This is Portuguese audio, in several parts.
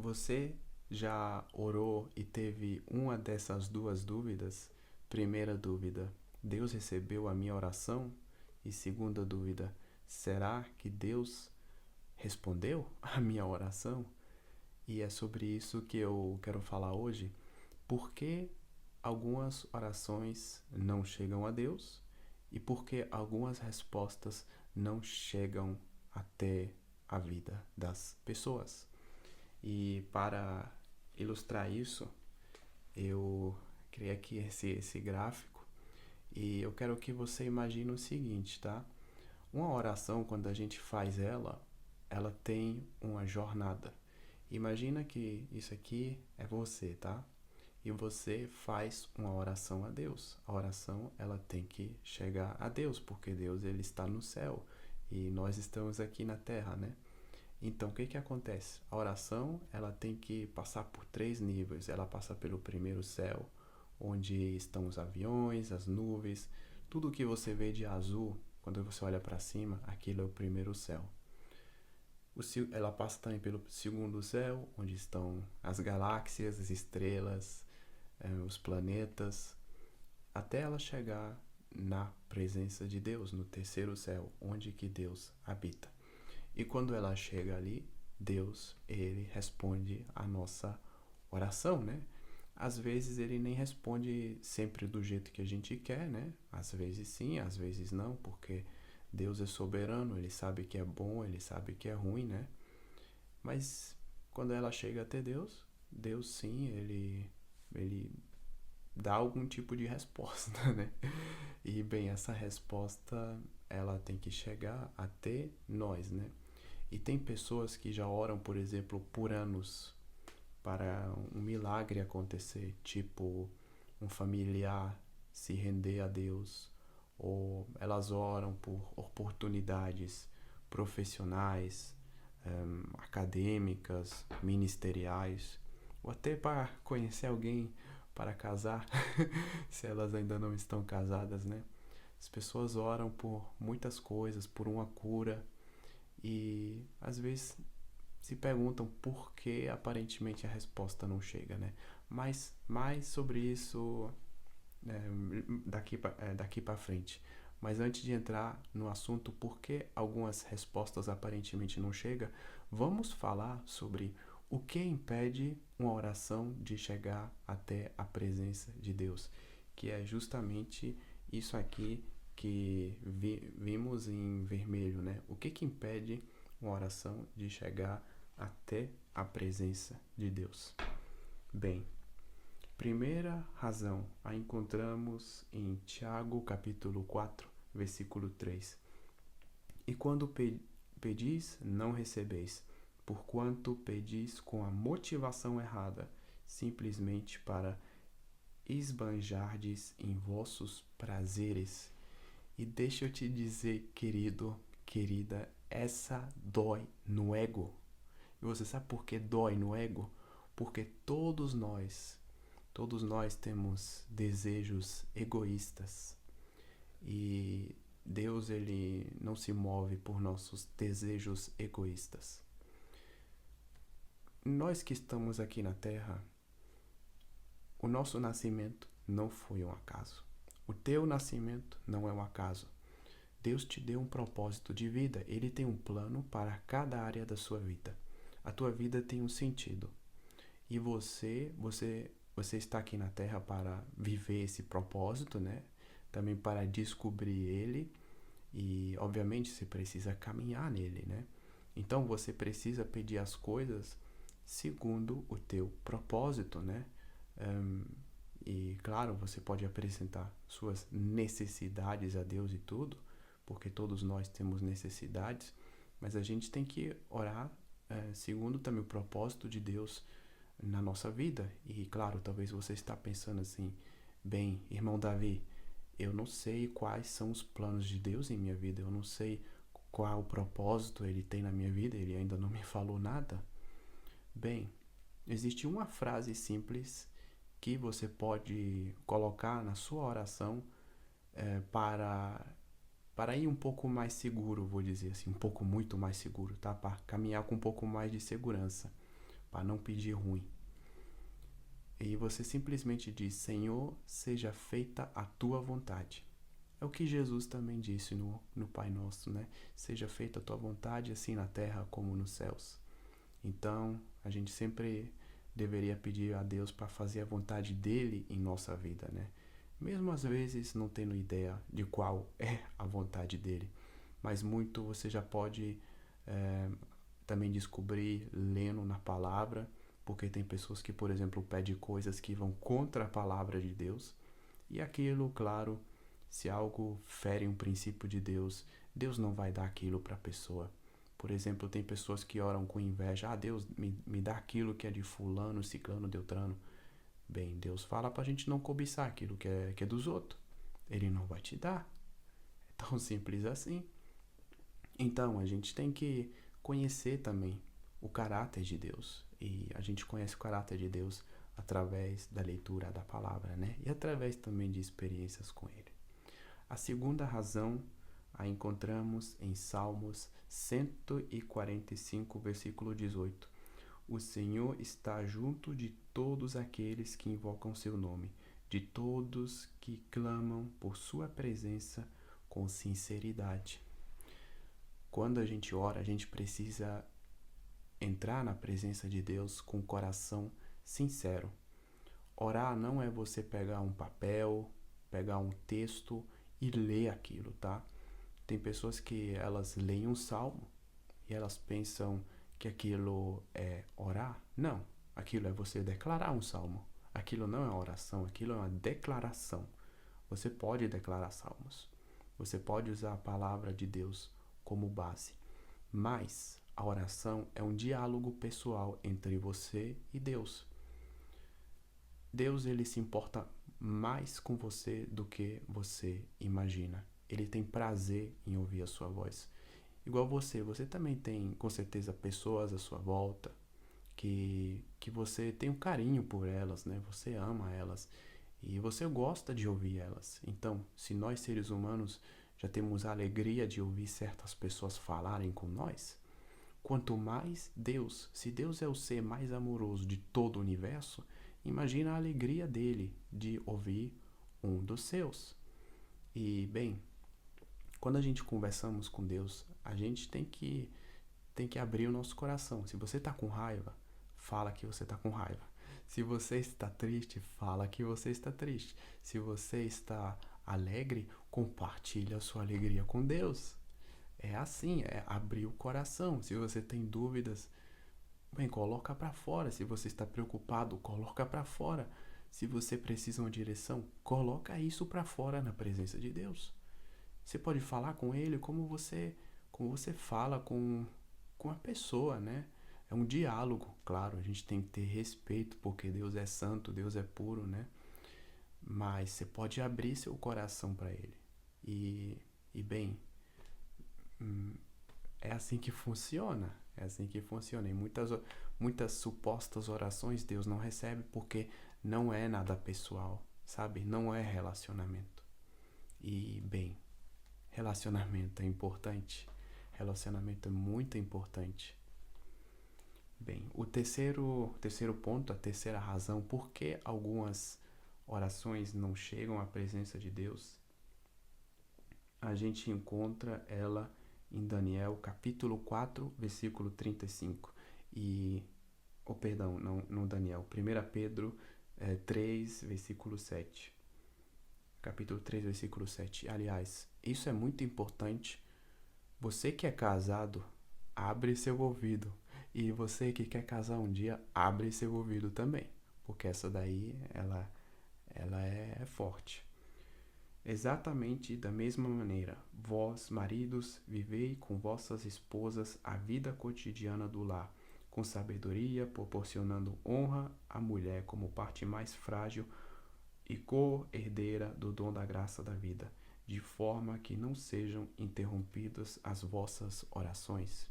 Você já orou e teve uma dessas duas dúvidas? Primeira dúvida: Deus recebeu a minha oração? E segunda dúvida: será que Deus respondeu a minha oração? E é sobre isso que eu quero falar hoje. Por que algumas orações não chegam a Deus e por que algumas respostas não chegam até a vida das pessoas? E para ilustrar isso, eu criei aqui esse gráfico e eu quero que você imagine o seguinte, tá? Uma oração, quando a gente faz ela tem uma jornada. Imagina que isso aqui é você, tá? E você faz uma oração a Deus. A oração, ela tem que chegar a Deus, porque Deus, ele está no céu e nós estamos aqui na terra, né? Então, o que que acontece? A oração, ela tem que passar por três níveis. Ela passa pelo primeiro céu, onde estão os aviões, as nuvens, tudo que você vê de azul, quando você olha para cima, aquilo é o primeiro céu. Ela passa também pelo segundo céu, onde estão as galáxias, as estrelas, os planetas, até ela chegar na presença de Deus, no terceiro céu, onde que Deus habita. E quando ela chega ali, Deus, ele responde a nossa oração, né? Às vezes ele nem responde sempre do jeito que a gente quer, né? Às vezes sim, às vezes não, porque Deus é soberano, ele sabe que é bom, ele sabe que é ruim, né? Mas quando ela chega até Deus, Deus sim, ele dá algum tipo de resposta, né? E bem, essa resposta ela tem que chegar até nós, né? E tem pessoas que já oram, por exemplo, por anos para um milagre acontecer, tipo um familiar se render a Deus, ou elas oram por oportunidades profissionais, acadêmicas, ministeriais, ou até para conhecer alguém para casar, se elas ainda não estão casadas, né? As pessoas oram por muitas coisas, por uma cura, e às vezes se perguntam por que aparentemente a resposta não chega, né? Mas mais sobre isso daqui para frente. Mas antes de entrar no assunto por que algumas respostas aparentemente não chegam, vamos falar sobre o que impede uma oração de chegar até a presença de Deus, que é justamente isso aqui que vimos em vermelho, né? O que que impede uma oração de chegar até a presença de Deus? Bem, primeira razão a encontramos em Tiago capítulo 4, versículo 3. E quando pedis, não recebeis, porquanto pedis com a motivação errada, simplesmente para esbanjardes em vossos prazeres. E deixa eu te dizer, querido, querida, essa dói no ego. E você sabe por que dói no ego? Porque todos nós temos desejos egoístas. E Deus, ele não se move por nossos desejos egoístas. Nós que estamos aqui na Terra, o nosso nascimento não foi um acaso. O teu nascimento não é um acaso. Deus te deu um propósito de vida. Ele tem um plano para cada área da sua vida. A tua vida tem um sentido. E você está aqui na Terra para viver esse propósito, né? Também para descobrir ele. E, obviamente, você precisa caminhar nele, né? Então, você precisa pedir as coisas segundo o teu propósito, né? Um, e, claro, você pode apresentar suas necessidades a Deus e tudo, porque todos nós temos necessidades, mas a gente tem que orar segundo também o propósito de Deus na nossa vida. E, claro, talvez você está pensando assim, bem, irmão Davi, eu não sei quais são os planos de Deus em minha vida, eu não sei qual o propósito ele tem na minha vida, ele ainda não me falou nada. Bem, existe uma frase simples que você pode colocar na sua oração para ir um pouco mais seguro, vou dizer assim, um pouco muito mais seguro, tá? Para caminhar com um pouco mais de segurança. para não pedir ruim. E você simplesmente diz: Senhor, seja feita a tua vontade. É o que Jesus também disse no Pai Nosso, né? Seja feita a tua vontade, assim na terra como nos céus. Então, a gente sempre deveria pedir a Deus para fazer a vontade dele em nossa vida, né? Mesmo às vezes não tendo ideia de qual é a vontade dele. Mas muito você já pode também descobrir lendo na palavra, porque tem pessoas que, por exemplo, pedem coisas que vão contra a palavra de Deus. E aquilo, claro, se algo fere um princípio de Deus, Deus não vai dar aquilo para a pessoa. Por exemplo, tem pessoas que oram com inveja: ah, Deus, me dá aquilo que é de fulano, ciclano, deutrano. Bem, Deus fala pra gente não cobiçar aquilo que é dos outros. Ele não vai te dar. É tão simples assim. Então, a gente tem que conhecer também o caráter de Deus. E a gente conhece o caráter de Deus através da leitura da palavra, né? E através também de experiências com Ele. A segunda razão a encontramos em Salmos 145, versículo 18. O Senhor está junto de todos aqueles que invocam seu nome, de todos que clamam por sua presença com sinceridade. Quando a gente ora, a gente precisa entrar na presença de Deus com o coração sincero. Orar não é você pegar um papel, pegar um texto e ler aquilo, tá? Tem pessoas que elas leem um salmo e elas pensam que aquilo é orar. Não, aquilo é você declarar um salmo. Aquilo não é oração, aquilo é uma declaração. Você pode declarar salmos. Você pode usar a palavra de Deus como base. Mas a oração é um diálogo pessoal entre você e Deus. Deus, ele se importa mais com você do que você imagina. Ele tem prazer em ouvir a sua voz. Igual você também tem, com certeza, pessoas à sua volta que você tem um carinho por elas, né? Você ama elas e você gosta de ouvir elas. Então, se nós seres humanos já temos a alegria de ouvir certas pessoas falarem com nós, quanto mais Deus, se Deus é o ser mais amoroso de todo o universo, imagina a alegria dele de ouvir um dos seus. E, bem, quando a gente conversamos com Deus, a gente tem que abrir o nosso coração. Se você está com raiva, fala que você está com raiva. Se você está triste, fala que você está triste. Se você está alegre, compartilha a sua alegria com Deus. É assim, é abrir o coração. Se você tem dúvidas, bem, coloca para fora. Se você está preocupado, coloca para fora. Se você precisa de uma direção, coloca isso para fora na presença de Deus. Você pode falar com Ele como você fala com a pessoa, né? É um diálogo, claro, a gente tem que ter respeito, porque Deus é santo, Deus é puro, né? Mas você pode abrir seu coração para Ele. Bem, é assim que funciona. É assim que funciona. E muitas supostas orações Deus não recebe porque não é nada pessoal, sabe? Não é relacionamento. E, bem, relacionamento é importante. Relacionamento é muito importante. Bem, o terceiro ponto, a terceira razão por que algumas orações não chegam à presença de Deus, a gente encontra ela em Daniel, capítulo 4, versículo 35. Não Daniel, 1 Pedro 3, versículo 7. Capítulo 3, versículo 7. Aliás, isso é muito importante. Você que é casado, abre seu ouvido. E você que quer casar um dia, abre seu ouvido também. Porque essa daí, ela é forte. Exatamente da mesma maneira, vós, maridos, vivei com vossas esposas a vida cotidiana do lar, com sabedoria, proporcionando honra à mulher como parte mais frágil e co-herdeira do dom da graça da vida, de forma que não sejam interrompidas as vossas orações.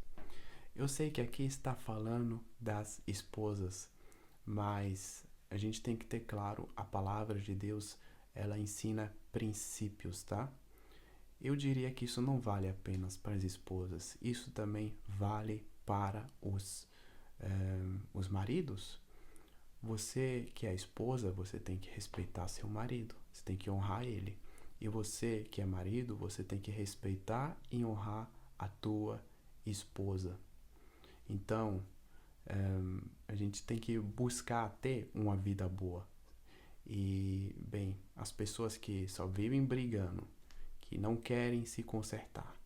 Eu sei que aqui está falando das esposas, mas a gente tem que ter claro, a palavra de Deus, ela ensina princípios, tá? Eu diria que isso não vale apenas para as esposas, isso também vale para os maridos, você que é esposa, você tem que respeitar seu marido, você tem que honrar ele. E você que é marido, você tem que respeitar e honrar a tua esposa. Então, a gente tem que buscar ter uma vida boa. E, bem, as pessoas que só vivem brigando, que não querem se consertar,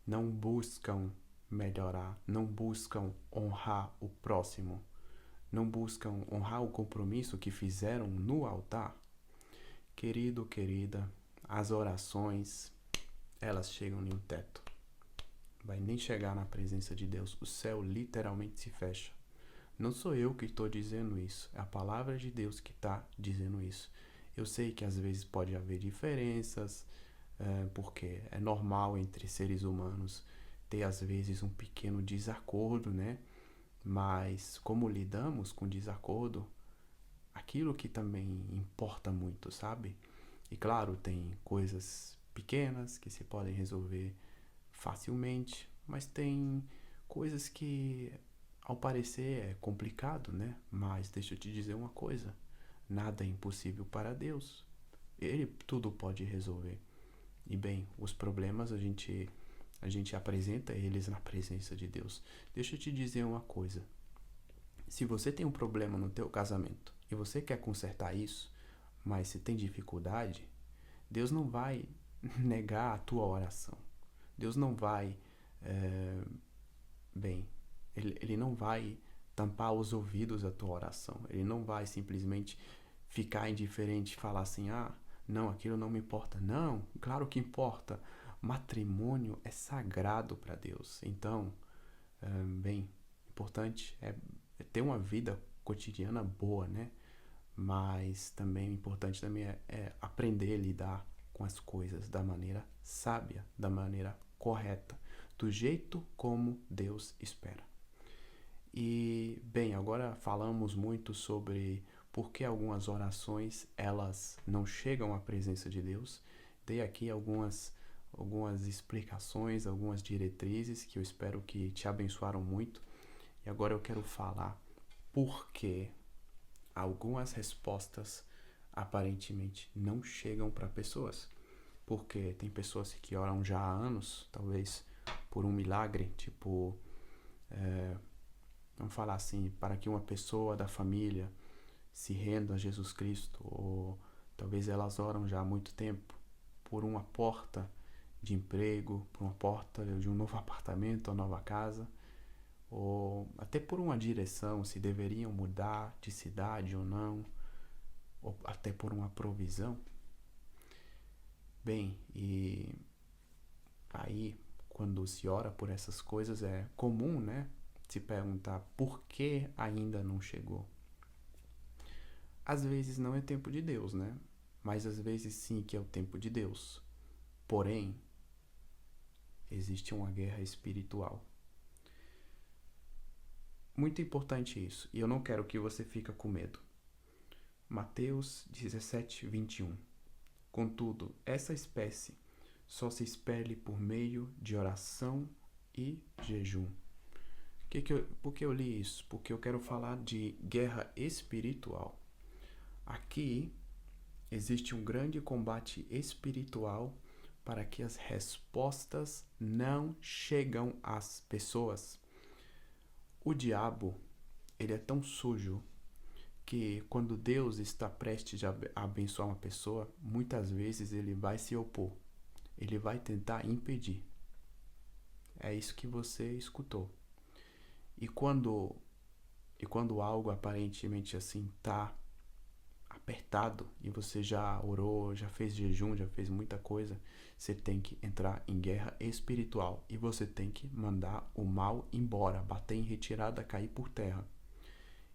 não buscam melhorar, não buscam honrar o próximo, não buscam honrar o compromisso que fizeram no altar, querido, querida, as orações, elas chegam em um teto. Vai nem chegar na presença de Deus. O céu literalmente se fecha. Não sou eu que estou dizendo isso, é a palavra de Deus que está dizendo isso. Eu sei que às vezes pode haver diferenças, porque é normal entre seres humanos ter às vezes um pequeno desacordo, né? Mas como lidamos com desacordo, aquilo que também importa muito, sabe? E claro, tem coisas pequenas que se podem resolver facilmente, mas tem coisas que ao parecer é complicado, né? Mas deixa eu te dizer uma coisa, nada é impossível para Deus. Ele tudo pode resolver. E bem, os problemas a gente apresenta eles na presença de Deus. Deixa eu te dizer uma coisa. Se você tem um problema no teu casamento e você quer consertar isso, mas se tem dificuldade, Deus não vai negar a tua oração. Deus não vai, bem, ele não vai tampar os ouvidos à tua oração. Ele não vai simplesmente ficar indiferente e falar assim, não, aquilo não me importa. Não, claro que importa. Matrimônio é sagrado para Deus. Então, bem, importante é ter uma vida cotidiana boa, né? Mas também importante também é aprender a lidar com as coisas da maneira sábia, da maneira correta, do jeito como Deus espera. E, bem, agora falamos muito sobre por que algumas orações elas não chegam à presença de Deus. Dei aqui algumas explicações, algumas diretrizes que eu espero que te abençoaram muito. E agora eu quero falar por que algumas respostas aparentemente não chegam para pessoas. Porque tem pessoas que oram já há anos, talvez por um milagre, tipo, vamos falar assim, para que uma pessoa da família se renda a Jesus Cristo, ou talvez elas oram já há muito tempo por uma porta de emprego, por uma porta de um novo apartamento ou nova casa, ou até por uma direção, se deveriam mudar de cidade ou não, ou até por uma provisão. Bem, e aí quando se ora por essas coisas é comum, né, se perguntar por que ainda não chegou. Às vezes não é tempo de Deus, né? Mas às vezes sim que é o tempo de Deus. Porém, existe uma guerra espiritual. Muito importante isso, e eu não quero que você fique com medo. Mateus 17, 21. Contudo, essa espécie só se expele por meio de oração e jejum. Por que eu li isso? Porque eu quero falar de guerra espiritual. Aqui existe um grande combate espiritual para que as respostas não chegam às pessoas. O diabo, ele é tão sujo que quando Deus está prestes a abençoar uma pessoa, muitas vezes ele vai se opor. Ele vai tentar impedir. É isso que você escutou. E quando algo aparentemente assim tá apertado e você já orou, já fez jejum, já fez muita coisa, você tem que entrar em guerra espiritual e você tem que mandar o mal embora, bater em retirada, cair por terra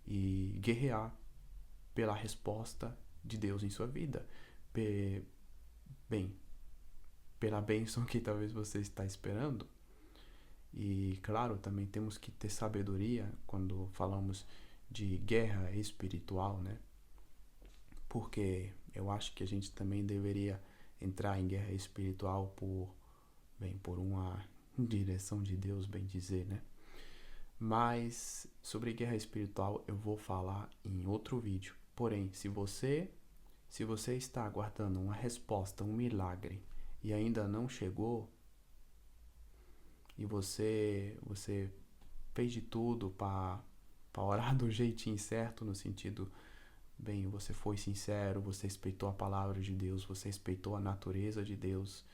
e guerrear pela resposta de Deus em sua vida. Bem, pela bênção que talvez você está esperando. E claro, também temos que ter sabedoria quando falamos de guerra espiritual, né? Porque eu acho que a gente também deveria entrar em guerra espiritual por uma direção de Deus, bem dizer, né? Mas sobre guerra espiritual eu vou falar em outro vídeo. Porém, se você está aguardando uma resposta, um milagre e ainda não chegou, e você fez de tudo para orar do jeitinho certo, no sentido, bem, você foi sincero, você respeitou a palavra de Deus, você respeitou a natureza de Deus,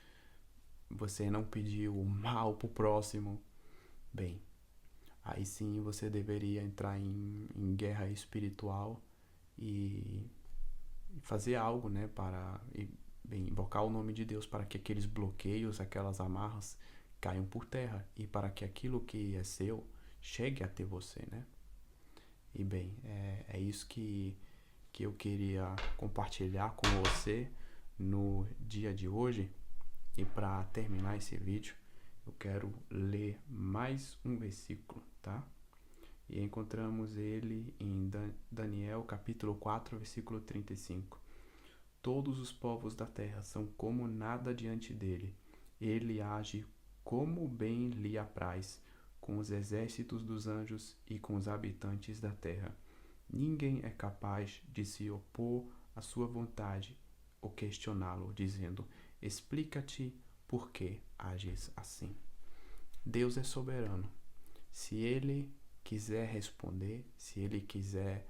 você não pediu o mal pro próximo, bem, aí sim você deveria entrar em guerra espiritual e fazer algo, né, para bem, invocar o nome de Deus para que aqueles bloqueios, aquelas amarras caiam por terra e para que aquilo que é seu chegue até você, né? E bem, é isso que eu queria compartilhar com você no dia de hoje. E para terminar esse vídeo, eu quero ler mais um versículo, tá? E encontramos ele em Daniel capítulo 4, versículo 35. Todos os povos da terra são como nada diante dele. Ele age como bem lhe apraz, com os exércitos dos anjos e com os habitantes da terra. Ninguém é capaz de se opor à sua vontade ou questioná-lo, dizendo: explica-te por que ages assim. Deus é soberano. Se ele quiser responder, se ele quiser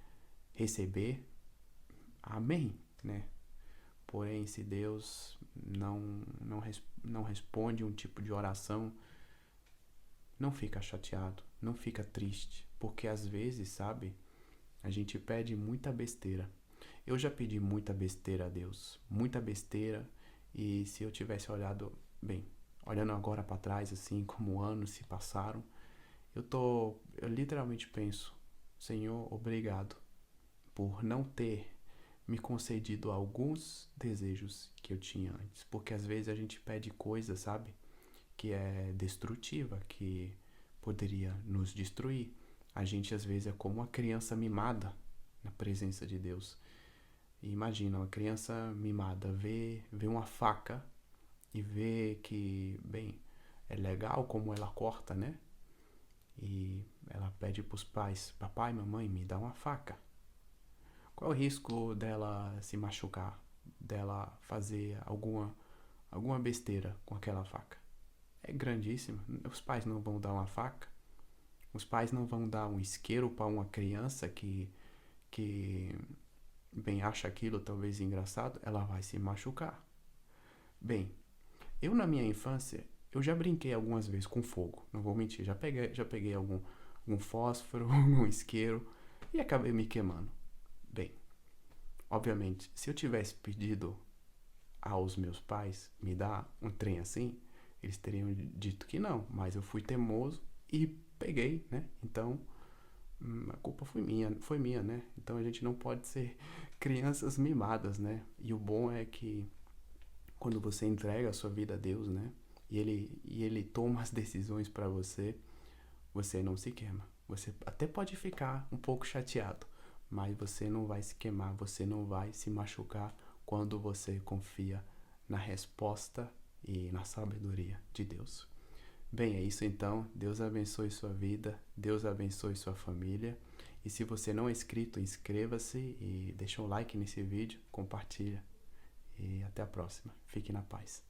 receber, amém, né? Porém, se Deus não responde um tipo de oração, não fica chateado, não fica triste, porque às vezes, sabe, a gente pede muita besteira. Eu já pedi muita besteira a Deus, muita besteira, e se eu tivesse olhado, bem, olhando agora para trás, assim, como anos se passaram, eu literalmente penso: Senhor, obrigado por não ter me concedido alguns desejos que eu tinha antes. Porque às vezes a gente pede coisa, sabe, que é destrutiva, que poderia nos destruir. A gente às vezes é como uma criança mimada na presença de Deus. E imagina, uma criança mimada vê uma faca e vê que, bem, é legal como ela corta, né? E ela pede para os pais: papai, mamãe, me dá uma faca. Qual é o risco dela se machucar, dela fazer alguma besteira com aquela faca? É grandíssimo. Os pais não vão dar uma faca, os pais não vão dar um isqueiro para uma criança que bem, acha aquilo talvez engraçado, ela vai se machucar. Bem, eu na minha infância, eu já brinquei algumas vezes com fogo, não vou mentir, já peguei algum fósforo, um isqueiro e acabei me queimando. Bem, obviamente, se eu tivesse pedido aos meus pais me dar um trem assim, eles teriam dito que não, mas eu fui teimoso e peguei, né? Então, a culpa foi minha, né? Então a gente não pode ser crianças mimadas, né? E o bom é que quando você entrega a sua vida a Deus, né? E ele toma as decisões para você, você não se queima. Você até pode ficar um pouco chateado, mas você não vai se queimar, você não vai se machucar quando você confia na resposta e na sabedoria de Deus. Bem, é isso então. Deus abençoe sua vida, Deus abençoe sua família. E se você não é inscrito, inscreva-se e deixa um like nesse vídeo, compartilha. E até a próxima. Fique na paz.